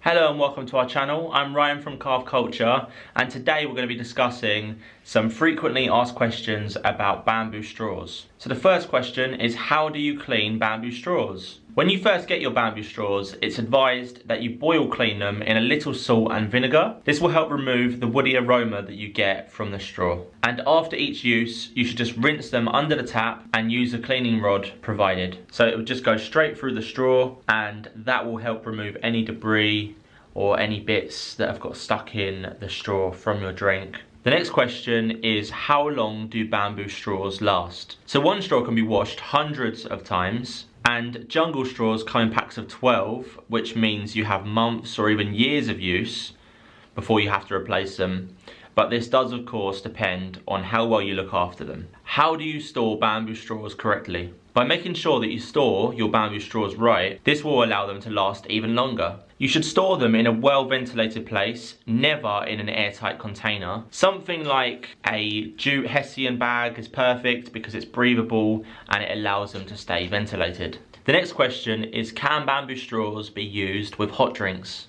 Hello and welcome to our channel. I'm Ryan from Carve Culture, and today we're going to be discussing some frequently asked questions about bamboo straws. So the first question is, how do you clean bamboo straws? When you first get your bamboo straws, it's advised that you boil clean them in a little salt and vinegar. This will help remove the woody aroma that you get from the straw. And after each use, you should just rinse them under the tap and use a cleaning rod provided. So it will just go straight through the straw, and that will help remove any debris or any bits that have got stuck in the straw from your drink. The next question is, how long do bamboo straws last? So one straw can be washed hundreds of times, and jungle straws come in packs of 12, which means you have months or even years of use before you have to replace them. But this does of course depend on how well you look after them. How do you store bamboo straws correctly? By making sure that you store your bamboo straws right, this will allow them to last even longer. You should store them in a well-ventilated place, never in an airtight container. Something like a jute Hessian bag is perfect because it's breathable and it allows them to stay ventilated. The next question is, can bamboo straws be used with hot drinks?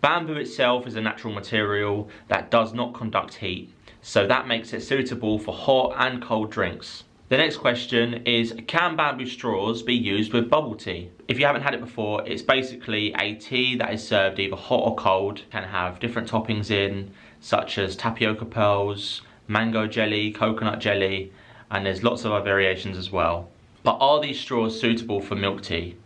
Bamboo itself is a natural material that does not conduct heat, so that makes it suitable for hot and cold drinks. The next question is, can bamboo straws be used with bubble tea? If you haven't had it before, it's basically a tea that is served either hot or cold. It can have different toppings in, such as tapioca pearls, mango jelly, coconut jelly, and there's lots of other variations as well. But are these straws suitable for milk tea?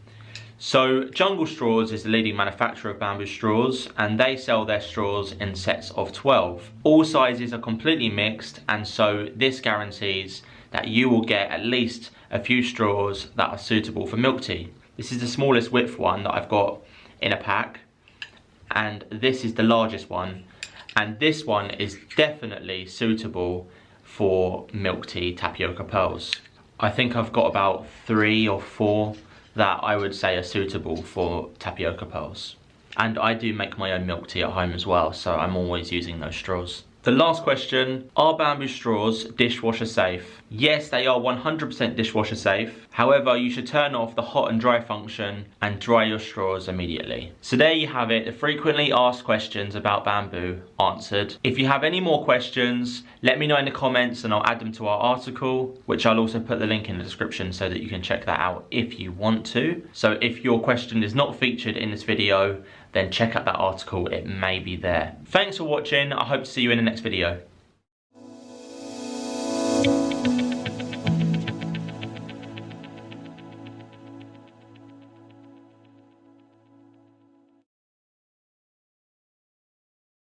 So Jungle Straws is the leading manufacturer of bamboo straws, and they sell their straws in sets of 12. All sizes are completely mixed, and so this guarantees that you will get at least a few straws that are suitable for milk tea. This is the smallest width one that I've got in a pack, and this is the largest one, and this one is definitely suitable for milk tea tapioca pearls. I think I've got about 3 or 4 that I would say are suitable for tapioca pearls. And I do make my own milk tea at home as well, so I'm always using those straws. The last question, are bamboo straws dishwasher safe? Yes, they are 100% dishwasher safe. However, you should turn off the hot and dry function and dry your straws immediately. So there you have it, the frequently asked questions about bamboo answered. If you have any more questions, let me know in the comments and I'll add them to our article, which I'll also put the link in the description so that you can check that out if you want to. So if your question is not featured in this video, then check out that article, it may be there. Thanks for watching, I hope to see you in the next video.